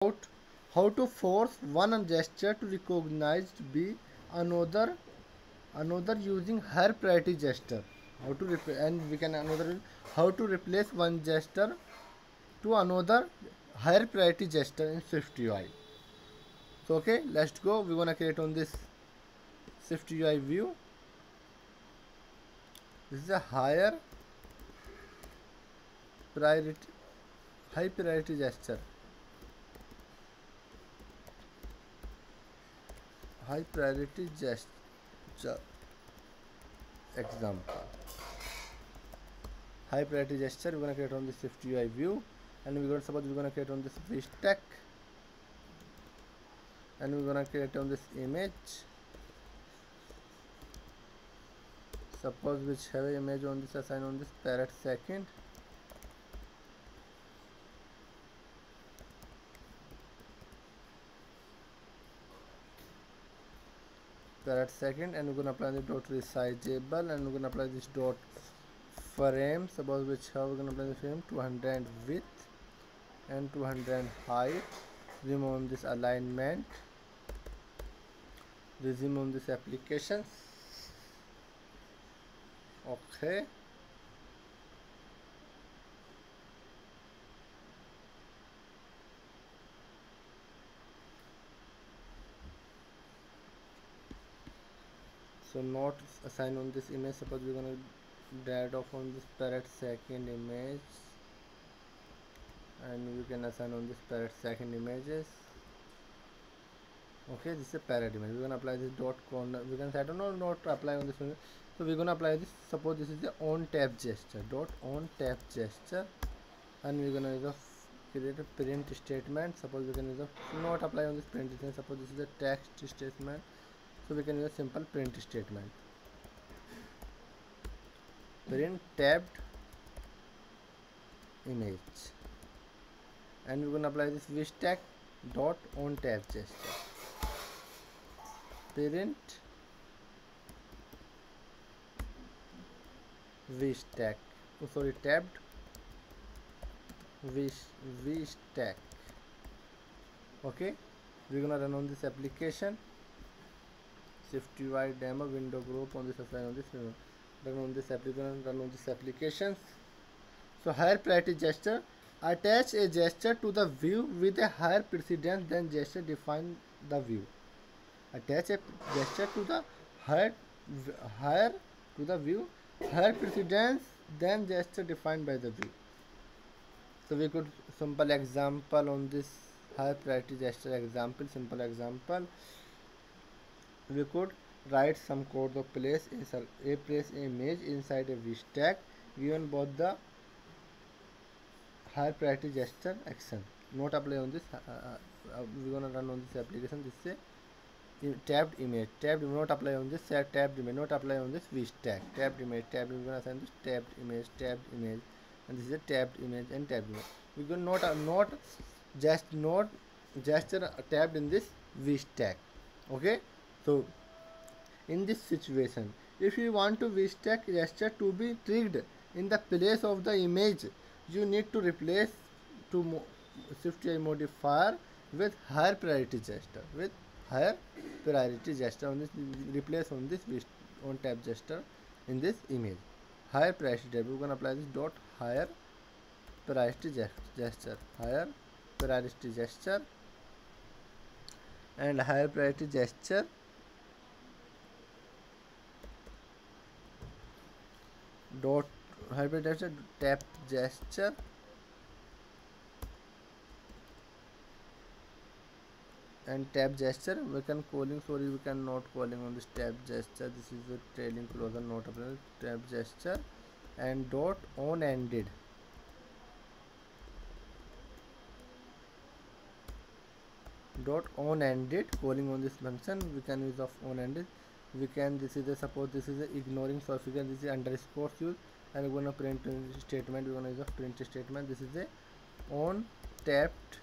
about how to force one gesture to recognized by another another using higher priority gesture. How to and we can another how to replace one gesture to another higher priority gesture in SwiftUI. So okay, let's go. We're gonna create on this SwiftUI view. This is a priority high priority gesture. High priority gesture example. High priority gesture we're gonna create on this SwiftUI view, and we're gonna create on this fish tech, and we're gonna create on this image. Suppose which have an image on this, assign on this parrot second. Parrot second, and we're gonna apply the dot resizable, and we're gonna apply this dot frame. Suppose which how we're gonna apply the frame 200 width and 200 height. Remove this alignment. Resume on this application. Okay. So not assign on this image. Suppose we're gonna drag off on this parrot second image, and we can assign on this parrot second images. Okay, this is a parrot image. We're gonna apply this dot corner. We can set on or not apply on this one. So we're gonna apply this. Suppose this is the on tap gesture. Dot on tap gesture, and we're gonna use a create a print statement. Suppose we can use a not apply on this print statement. Suppose this is a text statement. So we can use a simple print statement. Print tabbed image, and we're gonna apply this wish tag dot on tab gesture. Print wish tag. Oh, sorry, tabbed wish tag. Okay, we're gonna run on this application. SwiftUI demo window group on this assign on this run on this application, run on this applications. So higher priority gesture, attach a gesture to the view with a higher precedence than gesture define the view. Attach a gesture to the higher to the view, higher precedence than gesture defined by the view. So we could simple example on this higher priority gesture example, simple example. We could write some code of place a image inside a wish tag given both the higher priority gesture action. Not apply on this. We're gonna run on this application. This is a tabbed image. Tabbed not apply on this. Tabbed image not apply on this wish tag. Tabbed image. Tabbed. We're gonna assign this tabbed image. Tabbed image, and this is a tabbed image and tabbed image. We're gonna not gesture tabbed in this wish tag. Okay. So in this situation, if you want to wish tag gesture to be triggered in the place of the image, you need to replace to SwiftUI modifier with higher priority gesture. With higher priority gesture on this, replace on this wish on tab gesture in this image. Higher priority tab. We're gonna apply this dot higher priority gesture. Higher priority gesture and higher priority gesture dot hybrid gesture tap gesture and tab gesture. We can calling, sorry, we can not calling on this tab gesture. This is the trailing closer not apply tab gesture and dot on ended. Dot on ended calling on this function. We can use of on ended. We can, this is the suppose this is a ignoring, so if you can, this is underscore use, and we're gonna print statement. We're gonna use a print statement. This is a on tapped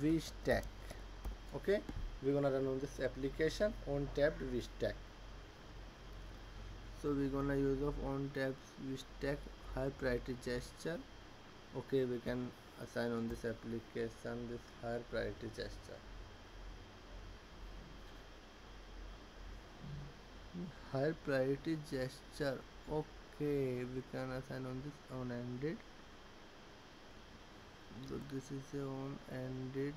wish tag. Okay, we're gonna run on this application on tapped wish tag. So we're gonna use of on tapped wish tag high priority gesture. Okay, we can assign on this application this higher priority gesture. Higher priority gesture. Okay, we can assign on this on ended. So this is a on ended.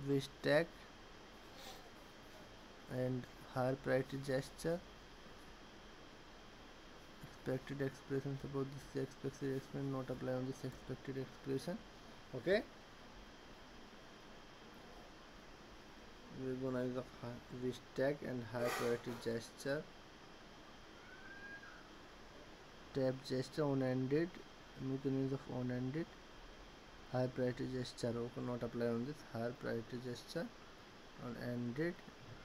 We stack and higher priority gesture. Expected expression. Suppose this expected expression not apply on this expected expression. Okay. We're gonna use we stack and high priority gesture. Tab gesture on ended. We can use of on ended. High priority gesture. Okay, not apply on this higher priority gesture on ended.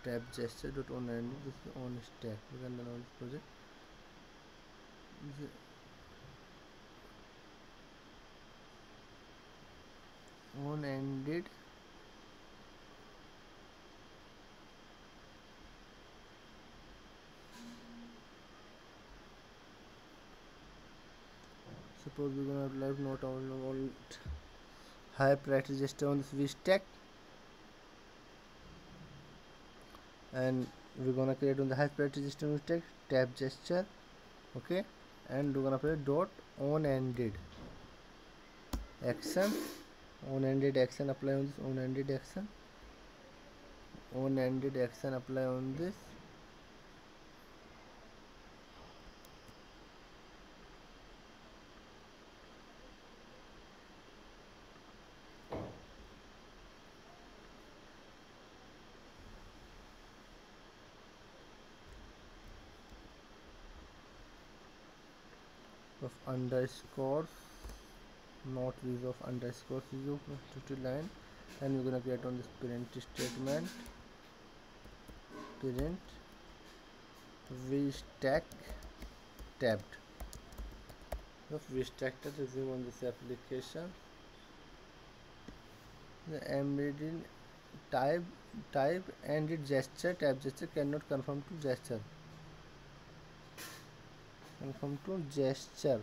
Tab gesture dot on ended. This is on stack. We can run on this project. On ended. Suppose we're gonna apply not on higher priority gesture on this v stack, and we're gonna create on the high priority gesture on stack tab gesture. Okay, and we're gonna play dot on ended action. On ended action apply on this on ended action. On ended action apply on this. Of underscores, not use of underscores, use of 50 line, and we're gonna create on this print statement. Print v stack tabbed. So v stack tab resume on this application. The embedding type and its gesture tab gesture cannot conform to gesture. Conform to gesture.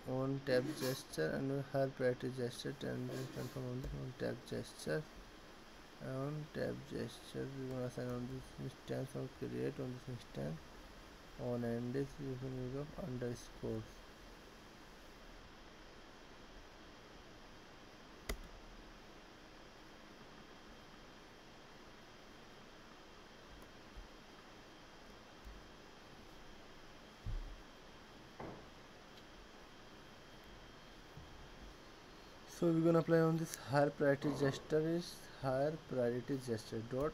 On tab gesture and higher priority gesture and confirm on tab gesture. On tab gesture we gonna assign on this instance or create on this instance on ended you can use of underscores. So we're gonna apply on this higher priority gesture is higher priority gesture dot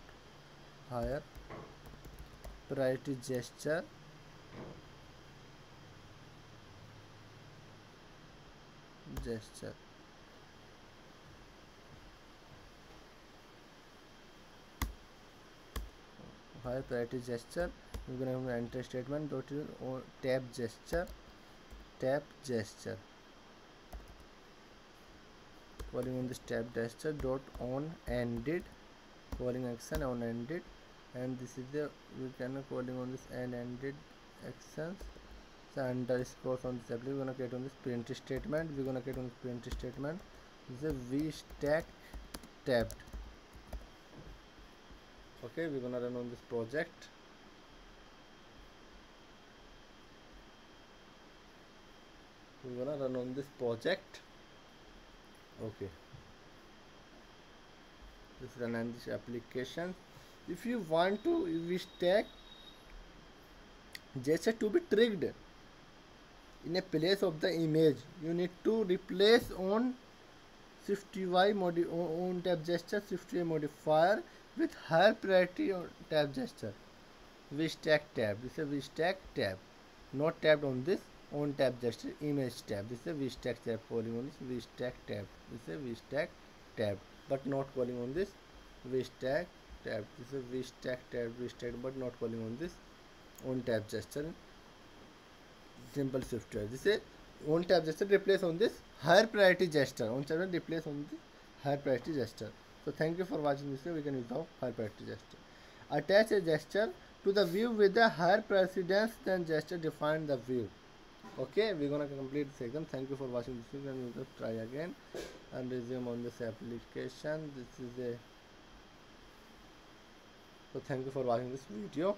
higher priority gesture higher priority gesture. We're gonna have an enter statement dot tab gesture calling on this tab gesture dot on ended calling action on ended, and this is the we can calling on this and ended actions. So underscores on this apply. We're gonna create on this print statement. We're gonna create on this print statement. This is a v stack tabbed. Okay, we're gonna run on this project. We're gonna run on this project. Okay, this run on this application. If you want to v stack gesture to be triggered in a place of the image, you need to replace on SwiftUI on tab gesture SwiftUI modifier with higher priority on tab gesture vstack tab. This is a vstack tab, not tabbed on this on tab gesture image tab. This is a vstack tab calling on this vstack tab. This is a vstack tab, but not calling on this vstack tab. This is a vstack tab vstack, but not calling on this on tab gesture simple SwiftUI. This is one tap gesture replace on this higher priority gesture. One tap replace on this higher priority gesture. So thank you for watching this video. We can use the higher priority gesture. Attach a gesture to the view with a higher precedence than gesture define the view. Okay, we're gonna complete the second. Thank you for watching this video, and we'll just try again and resume on this application. This is a so thank you for watching this video.